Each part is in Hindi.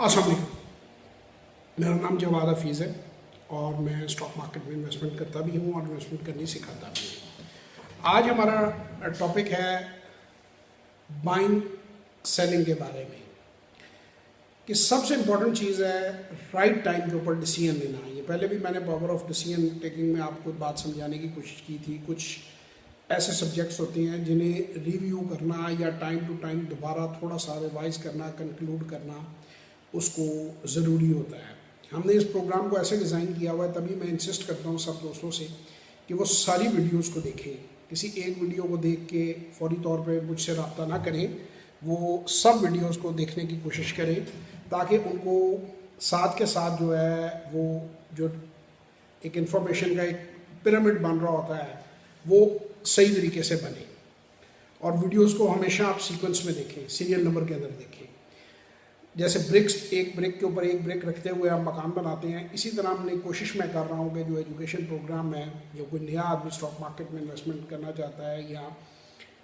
अस्सलाम वालेकुम। मेरा नाम जवाद हफीज़ है और मैं स्टॉक मार्केट में इन्वेस्टमेंट करता भी हूँ और इन्वेस्टमेंट करनी सिखाता भी हूँ। आज हमारा टॉपिक है बाइंग सेलिंग के बारे में कि सबसे इम्पोर्टेंट चीज़ है राइट टाइम के ऊपर डिसीजन लेना। ये पहले भी मैंने पावर ऑफ डिसीजन टेकिंग में आपको बात समझाने की कोशिश की थी। कुछ ऐसे सब्जेक्ट्स होते हैं जिन्हें रिव्यू करना या टाइम टू टाइम दोबारा थोड़ा सा रिवाइज करना, कंक्लूड करना उसको ज़रूरी होता है। हमने इस प्रोग्राम को ऐसे डिज़ाइन किया हुआ है, तभी मैं इंसिस्ट करता हूँ सब दोस्तों से कि वो सारी वीडियोस को देखें। किसी एक वीडियो को देख के फौरी तौर पे मुझसे रब्ता ना करें, वो सब वीडियोस को देखने की कोशिश करें ताकि उनको साथ के साथ जो है वो जो एक इन्फॉर्मेशन का एक पिरामिड बन रहा होता है वो सही तरीके से बने। और वीडियोस को हमेशा आप सीक्वेंस में देखें, सीरियल नंबर के अंदर देखें। जैसे ब्रिक्स, एक ब्रिक के ऊपर एक ब्रिक रखते हुए आप मकान बनाते हैं, इसी तरह हमने कोशिश मैं कर रहा हूँ कि जो एजुकेशन प्रोग्राम है, जो कोई नया आदमी स्टॉक मार्केट में इन्वेस्टमेंट करना चाहता है या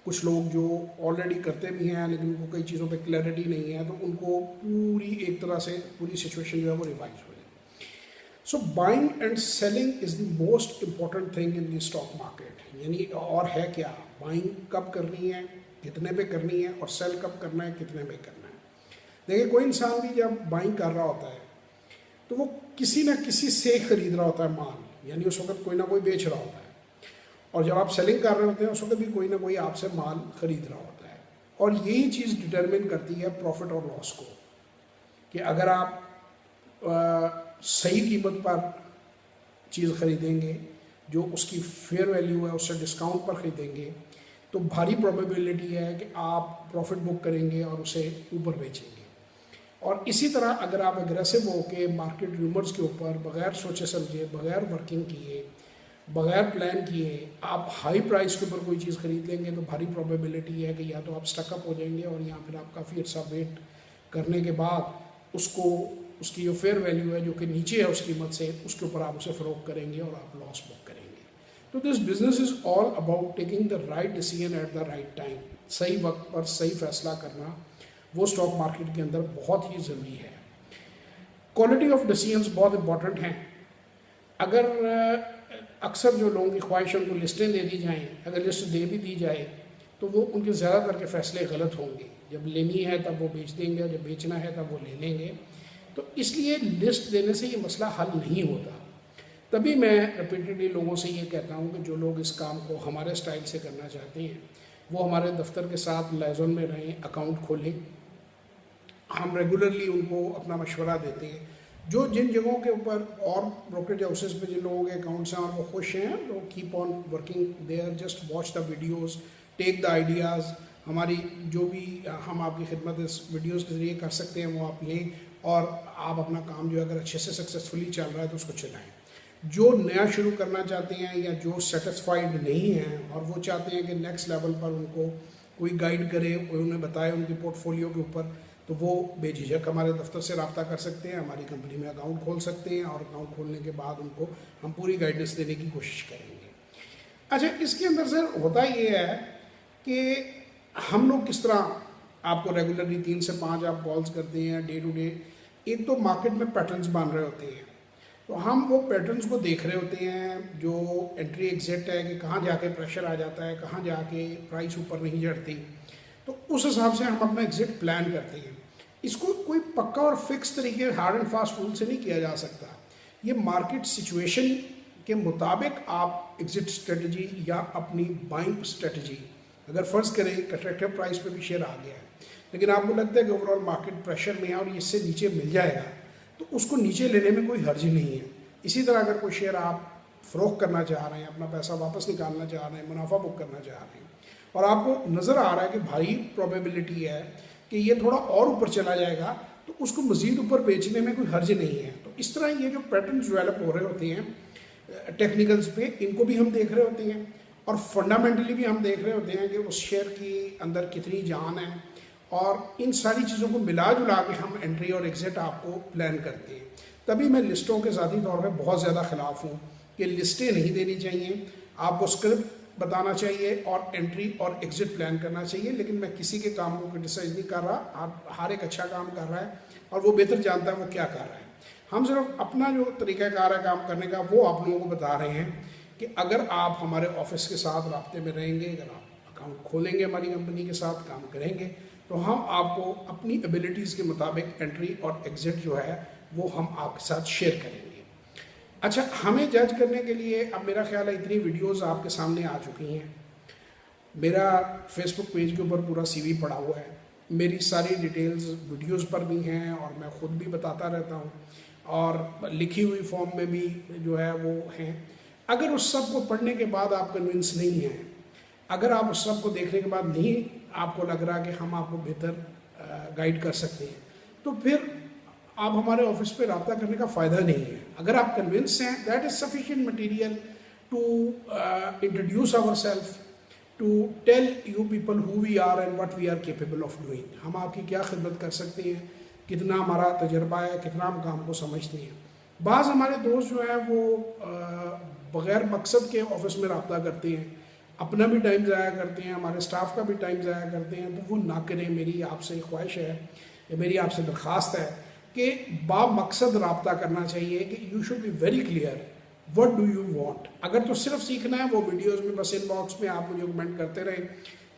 कुछ लोग जो ऑलरेडी करते भी हैं लेकिन उनको कई चीज़ों पे क्लैरिटी नहीं है, तो उनको पूरी एक तरह से पूरी सिचुएशन जो है वो रिवाइज हो जाए। So buying and selling is the most important thing in the stock market. यानी और है क्या, बाइंग कब करनी है, कितने पे करनी है, और सेल कब करना है, कितने पे करना है। देखिए, कोई इंसान भी जब बाइंग कर रहा होता है तो वो किसी न किसी से खरीद रहा होता है माल, यानी उस वक्त कोई ना कोई बेच रहा होता है। और जब आप सेलिंग कर रहे होते हैं उस वक्त भी कोई ना कोई आपसे माल खरीद रहा होता है। और यही चीज़ डिटरमिन करती है प्रॉफिट और लॉस को, कि अगर आप सही कीमत पर चीज़ खरीदेंगे, जो उसकी फेयर वैल्यू है उससे डिस्काउंट पर ख़रीदेंगे, तो भारी प्रोबेबिलिटी है कि आप प्रॉफिट बुक करेंगे और उसे ऊपर बेचेंगे। और इसी तरह अगर आप एग्रेसिव होकर मार्केट रूमर्स के ऊपर बग़ैर सोचे समझे, बग़ैर वर्किंग किए, बग़ैर प्लान किए आप हाई प्राइस के ऊपर कोई चीज़ खरीद लेंगे, तो भारी प्रोबेबिलिटी है कि या तो आप स्टकअप हो जाएंगे और या फिर आप काफ़ी अच्छा वेट करने के बाद उसको, उसकी जो फेयर वैल्यू है जो कि नीचे है उस कीमत से, उसके ऊपर आप उसे फ़रोख्त करेंगे और आप लॉस बुक करेंगे। तो this business is all about taking the right decision at the right time. सही वक्त पर सही फैसला करना वो स्टॉक मार्केट के अंदर बहुत ही ज़रूरी है। क्वालिटी ऑफ डिसीजंस बहुत इंपॉर्टेंट हैं। अगर अक्सर जो लोगों की ख्वाहिश है उनको लिस्टें दे दी जाएं, अगर लिस्ट दे भी दी जाए तो वो उनके ज़्यादातर के फैसले गलत होंगे। जब लेनी है तब वो बेच देंगे, जब बेचना है तब वो ले लेंगे। तो इसलिए लिस्ट देने से ये मसला हल नहीं होता। तभी मैं रिपीटेडली लोगों से ये कहता हूँ कि जो लोग इस काम को हमारे स्टाइल से करना चाहते हैं वो हमारे दफ्तर के साथ लाइजन में रहें, अकाउंट खोलें। हम रेगुलरली उनको अपना मशवरा देते हैं। जो जिन जगहों के ऊपर और ब्रोकरेज हाउसेस पे जिन लोगों के अकाउंट्स हैं और वो खुश हैं, तो keep on working there, just watch the videos, take the ideas. हमारी जो भी हम आपकी खिदमत इस वीडियोस के ज़रिए कर सकते हैं वो आप लें और आप अपना काम जो अगर अच्छे से सक्सेसफुली चल रहा है तो उसको चलाएँ। जो नया शुरू करना चाहते हैं या जो सेटिस्फाइड नहीं हैं और वो चाहते हैं कि नेक्स्ट लेवल पर उनको कोई गाइड करे, कोई उन्हें बताए उनके पोर्टफोलियो के ऊपर, तो वो बेझिझक हमारे दफ्तर से रब्ता कर सकते हैं, हमारी कंपनी में अकाउंट खोल सकते हैं और अकाउंट खोलने के बाद उनको हम पूरी गाइडेंस देने की कोशिश करेंगे। अच्छा, इसके अंदर सर होता ये है कि हम लोग किस तरह आपको रेगुलरली 3 से 5 आप कॉल्स करते हैं डे टू डे। एक तो मार्केट में पैटर्न्स बन रहे होते हैं, तो हम वो पैटर्न्स को देख रहे होते हैं, जो एंट्री एग्जिट है कि कहाँ जाके प्रेशर आ जाता है, कहाँ जाके प्राइस ऊपर नहीं चढ़ती, तो उस हिसाब से हम अपना एग्जिट प्लान करते हैं। इसको कोई पक्का और फिक्स तरीके, हार्ड एंड फास्ट रूल से नहीं किया जा सकता। ये मार्केट सिचुएशन के मुताबिक आप एग्जिट स्ट्रेटजी या अपनी बाइंग स्ट्रेटजी, अगर फ़र्ज़ करें अट्रैक्टिव प्राइस पे भी शेयर आ गया है लेकिन आपको लगता है कि ओवरऑल मार्केट प्रेशर में है और इससे नीचे मिल जाएगा, तो उसको नीचे लेने में कोई हर्ज नहीं है। इसी तरह अगर कोई शेयर आप फ़रोख्त करना चाह रहे हैं, अपना पैसा वापस निकालना चाह रहे हैं, मुनाफा बुक करना चाह रहे हैं और आपको नज़र आ रहा है कि भारी प्रोबेबिलिटी है कि ये थोड़ा और ऊपर चला जाएगा, तो उसको मज़ीद ऊपर बेचने में कोई हर्ज नहीं है। तो इस तरह ये जो पैटर्न डेवलप हो रहे होते हैं टेक्निकल्स पे, इनको भी हम देख रहे होते हैं और फंडामेंटली भी हम देख रहे होते हैं कि उस शेयर की अंदर कितनी जान है। और इन सारी चीज़ों को मिला जुला के हम एंट्री और एग्जिट आपको प्लान करते हैं। तभी मैं लिस्टों के ज़ाती तौर पर बहुत ज़्यादा ख़िलाफ़ हूँ कि लिस्टें नहीं देनी चाहिए। आपको स्क्रिप्ट बताना चाहिए और एंट्री और एग्जिट प्लान करना चाहिए। लेकिन मैं किसी के काम को क्रिटिसाइज नहीं कर रहा, हर एक अच्छा काम कर रहा है और वो बेहतर जानता है वो क्या कर रहा है। हम सिर्फ अपना जो तरीक़ाकार है काम करने का वो आप लोगों को बता रहे हैं कि अगर आप हमारे ऑफिस के साथ राब्ते में रहेंगे, अगर आप अकाउंट खोलेंगे हमारी कंपनी के साथ काम करेंगे, तो हम आपको अपनी एबिलिटीज़ के मुताबिक एंट्री और एग्जिट जो है वो हम आपके साथ शेयर करेंगे। अच्छा, हमें जज करने के लिए अब मेरा ख्याल है इतनी वीडियोस आपके सामने आ चुकी हैं। मेरा फेसबुक पेज के ऊपर पूरा सीवी पड़ा हुआ है, मेरी सारी डिटेल्स वीडियोस पर भी हैं और मैं ख़ुद भी बताता रहता हूँ और लिखी हुई फॉर्म में भी जो है वो हैं। अगर उस सब को पढ़ने के बाद आप कन्विंस नहीं हैं, अगर आप उस सब को देखने के बाद नहीं आपको लग रहा कि हम आपको बेहतर गाइड कर सकते हैं, तो फिर आप हमारे ऑफिस पे रब्ता करने का फ़ायदा नहीं है। अगर आप कन्विंस हैं, that is sufficient material to introduce our self, to tell you people who we are and what we are capable of doing. हम आपकी क्या खिदमत कर सकते हैं, कितना हमारा तजर्बा है, कितना हम काम को समझते हैं। बाज़ हमारे दोस्त जो हैं वो बग़ैर मकसद के ऑफिस में रब्ता करते हैं, अपना भी टाइम ज़ाया करते हैं, हमारे स्टाफ का भी टाइम ज़ाया करते हैं। तो वो ना करें। मेरी आपसे ख्वाहिश है, मेरी आपसे दरख्वास्त है कि बामकसद रब्ता करना चाहिए कि you should be very clear what do you want. अगर तो सिर्फ सीखना है वो वीडियोस में बस इनबॉक्स में आप मुझे कमेंट करते रहें,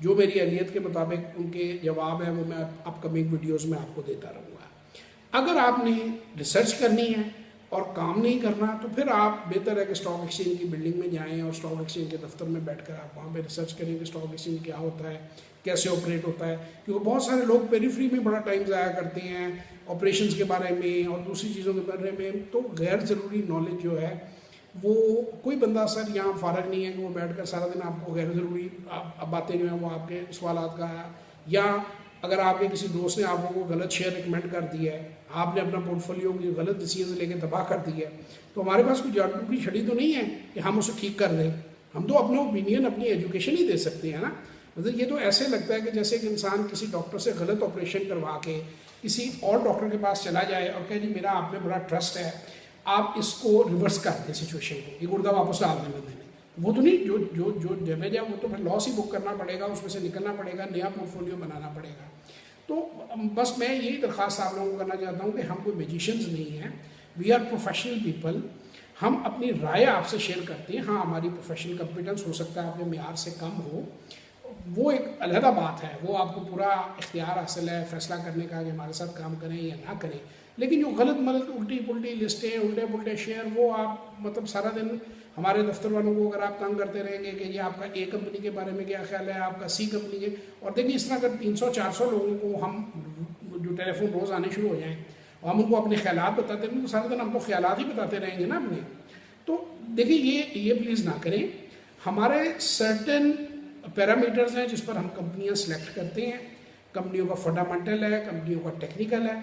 जो मेरी अहलियत के मुताबिक उनके जवाब हैं वो मैं अपकमिंग वीडियोस में आपको देता रहूँगा। अगर आपने रिसर्च करनी है और काम नहीं करना, तो फिर आप बेहतर है कि स्टॉक एक्सचेंज की बिल्डिंग में जाएँ और स्टॉक एक्सचेंज के दफ्तर में बैठकर आप वहाँ पर रिसर्च करें कि स्टॉक एक्सचेंज क्या होता है, कैसे ऑपरेट होता है। क्योंकि बहुत सारे लोग पेरीफ्री में बड़ा टाइम ज़ाया करते हैं ऑपरेशंस के बारे में और दूसरी चीज़ों के बारे में, तो गैर ज़रूरी नॉलेज जो है वो कोई बंदा सर यहाँ फ़ारग नहीं है कि वो बैठकर सारा दिन आपको गैर ज़रूरी बातें जो हैं वो आपके सवालात का, या अगर आपके किसी दोस्त ने आप लोगों को गलत शेयर रिकमेंड कर दिया है, आपने अपना पोर्टफोलियो की गलत डिसीजन लेके तबाह कर दिया है, तो हमारे पास कोई जादू की छड़ी तो नहीं है कि हम उसे ठीक कर दें। हम तो अपना ओपिनियन, अपनी एजुकेशन ही दे सकते हैं ना। मतलब ये तो ऐसे लगता है कि जैसे कि इंसान किसी डॉक्टर से गलत ऑपरेशन करवा के किसी और डॉक्टर के पास चला जाए और कहे जी मेरा आप में बड़ा ट्रस्ट है, आप इसको रिवर्स कर दें सिचुएशन को, ये गुर्दा वापस डाल देने देने। वो तो नहीं, जो जो जो डैमेज है वो तो फिर लॉस ही बुक करना पड़ेगा, उसमें से निकलना पड़ेगा, नया पोर्टफोलियो बनाना पड़ेगा। तो बस मैं यही दरख्वास्त आप लोगों को करना चाहता हूँ कि हम कोई मैजिशियंस नहीं हैं, वी आर प्रोफेशनल पीपल। हम अपनी राय आपसे शेयर करते हैं। हाँ, हमारी प्रोफेशनल कॉम्पिटेंस हो सकता है अपने मियार से कम हो, वो एक अलहदा बात है, वो आपको पूरा इख्तियार हासिल है फैसला करने का कि हमारे साथ काम करें या ना करें। लेकिन जो गलत मलत उल्टी पुल्टी लिस्टें, उल्टे पुल्टे शेयर, वो आप मतलब सारा दिन हमारे दफ्तर वालों को अगर आप तंग करते रहेंगे कि ये आपका ए कंपनी के बारे में क्या ख्याल है, आपका सी कंपनी के, और देखिए इस तरह अगर 300-400 लोगों को हम जो टेलीफोन रोज़ आने शुरू हो जाएँ और हम उनको अपने ख्यालात बताते रहेंगे, तो सारा दिन हम तो ख्यालात ही बताते रहेंगे ना अपने। तो देखिए ये प्लीज़ ना करें। हमारे सर्टेन पैरामीटर्स हैं जिस पर हम कंपनियां सिलेक्ट करते हैं। कंपनियों का फंडामेंटल है, कंपनियों का टेक्निकल है,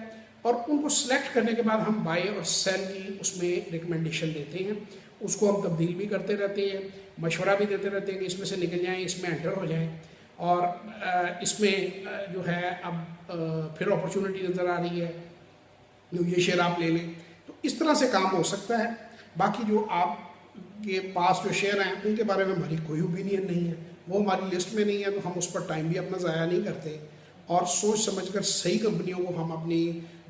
और उनको सिलेक्ट करने के बाद हम बाय और सेल की उसमें रिकमेंडेशन देते हैं। उसको हम तब्दील भी करते रहते हैं, मशवरा भी देते रहते हैं कि इसमें से निकल जाएं, इसमें एंटर हो जाएं, और इसमें जो है अब फिर अपॉर्चुनिटी नज़र आ रही है, ये शेयर आप ले लें। तो इस तरह से काम हो सकता है। बाकी जो आपके पास जो शेयर हैं उनके बारे में हमारी कोई ओपिनियन नहीं है, वो हमारी लिस्ट में नहीं है, तो हम उस पर टाइम भी अपना ज़ाया नहीं करते और सोच समझकर सही कंपनियों को हम अपनी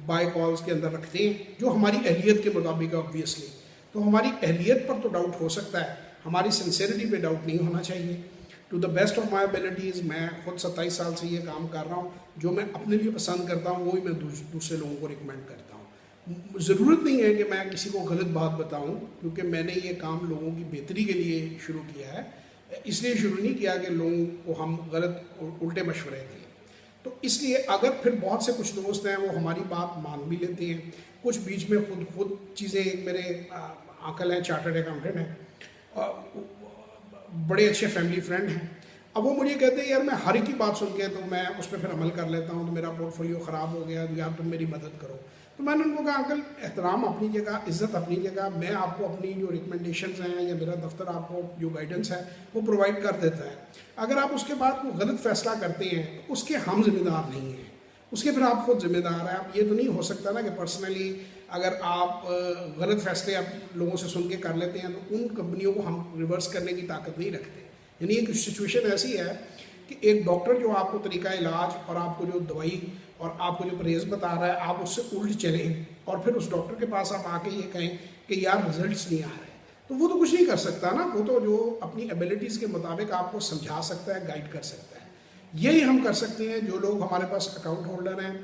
बाय कॉल्स के अंदर रखते हैं जो हमारी अहलियत के मुताबिक है। ऑब्वियसली तो हमारी अहलियत पर तो डाउट हो सकता है, हमारी सिंसेरिटी पे डाउट नहीं होना चाहिए। To the best of my abilities मैं खुद 27 साल से ये काम कर रहा हूँ। जो मैं अपने लिए पसंद करता हूँ वही मैं दूसरे लोगों को रिकमेंड करता हूँ। ज़रूरत नहीं है कि मैं किसी को गलत बात बताऊँ, क्योंकि मैंने ये काम लोगों की बेहतरी के लिए शुरू किया है, इसलिए शुरू नहीं किया कि लोगों को हम गलत उल्टे मशवरे दें। तो इसलिए अगर फिर बहुत से कुछ दोस्त हैं वो हमारी बात मान भी लेते हैं, कुछ बीच में खुद चीज़ें, एक मेरे अंकल हैं चार्टर्ड अकाउंटेंट हैं, बड़े अच्छे फैमिली फ्रेंड हैं। अब वो मुझे कहते हैं यार मैं हर एक की बात सुन के तो मैं उस पर फिर अमल कर लेता हूँ, तो मेरा पोर्टफोलियो ख़राब हो गया, यार तुम मेरी मदद करो। तो मैंने उनको कहा अंकल एहतराम अपनी जगह, इज़्ज़त अपनी जगह, मैं आपको अपनी जो रिकमेंडेशंस हैं या मेरा दफ्तर आपको जो गाइडेंस है वो प्रोवाइड कर देता है। अगर आप उसके बाद कोई गलत फैसला करते हैं तो उसके हम जिम्मेदार नहीं हैं, उसके फिर आप खुद जिम्मेदार हैं। आप ये तो नहीं हो सकता ना कि पर्सनली अगर आप गलत फैसले आप लोगों से सुन के कर लेते हैं तो उन कंपनियों को हम रिवर्स करने की ताकत नहीं रखते। यानी एक सिचुएशन ऐसी है कि एक डॉक्टर जो आपको तरीका इलाज और आपको जो दवाई और आपको जो परहेज बता रहा है, आप उससे उल्ट चलें और फिर उस डॉक्टर के पास आप आके ये कहें कि यार रिजल्ट्स नहीं आ रहे, तो वो तो कुछ नहीं कर सकता ना। वो तो जो अपनी एबिलिटीज़ के मुताबिक आपको समझा सकता है, गाइड कर सकता है। यही हम कर सकते हैं। जो लोग हमारे पास अकाउंट होल्डर हैं,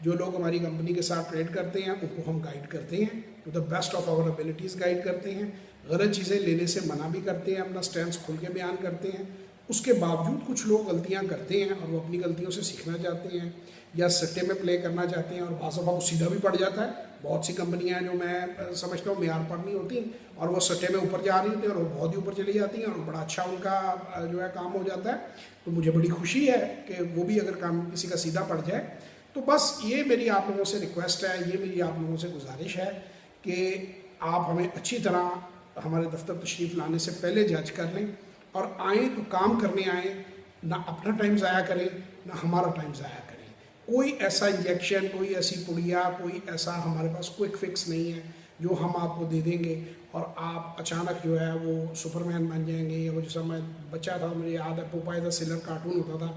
जो लोग हमारी कंपनी के साथ ट्रेड करते हैं, उनको हम गाइड करते हैं, to the best of our abilities guide करते हैं। गलत चीज़ें लेने से मना भी करते हैं, अपना स्टैंड खुल के बयान करते हैं। उसके बावजूद कुछ लोग गलतियां करते हैं और वो अपनी गलतियों से सीखना चाहते हैं या सट्टे में प्ले करना चाहते हैं और बाज़ दफ़ा वो सीधा भी पड़ जाता है। बहुत सी कंपनियां हैं जो मैं समझता हूँ मेयार पर नहीं होती और वो सट्टे में ऊपर जा रही होती हैं और वो बहुत ही ऊपर चली जाती हैं और बड़ा अच्छा उनका जो है काम हो जाता है। तो मुझे बड़ी खुशी है कि वो भी अगर काम किसी का सीधा पड़ जाए। तो बस ये मेरी आप लोगों से रिक्वेस्ट है, ये मेरी आप लोगों से गुजारिश है कि आप हमें अच्छी तरह हमारे दफ्तर तशरीफ़ लाने से पहले जज कर लें और आएँ तो काम करने आएँ, ना अपना टाइम ज़ाया करें ना हमारा टाइम ज़ाया करें। कोई ऐसा इंजेक्शन, कोई ऐसी पुड़िया, कोई ऐसा हमारे पास क्विक फिक्स नहीं है जो हम आपको दे देंगे और आप अचानक जो है वो सुपरमैन बन जाएंगे। या वो जैसा मैं बच्चा था, मुझे याद है पोपाई द सेलर कार्टून होता था,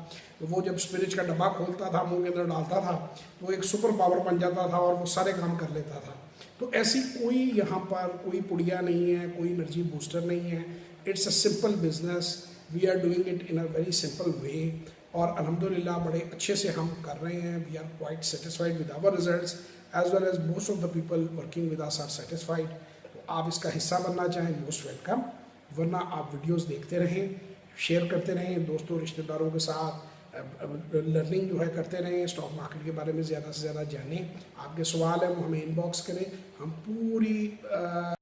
तो वो जब स्पिरिच का डब्बा खोलता था, मुंह के अंदर डालता था, तो एक सुपर पावर बन जाता था और वो सारे काम कर लेता था। तो ऐसी कोई यहाँ पर कोई पुड़िया नहीं है, कोई एनर्जी बूस्टर नहीं है। It's a simple business, we are doing it in a very simple way और अल्हम्दुलिल्लाह बड़े अच्छे से हम कर रहे हैं। We are quite satisfied with our results as well as most of the people working with us are satisfied. तो आप इसका हिस्सा बनना चाहें, मोस्ट वेलकम। वरना आप वीडियोस देखते रहें, शेयर करते रहें दोस्तों रिश्तेदारों के साथ, लर्निंग जो है करते रहें, स्टॉक मार्केट के बारे में ज़्यादा से ज़्यादा जानें। आपके सवाल हैं वो हमें इनबॉक्स करें, हम पूरी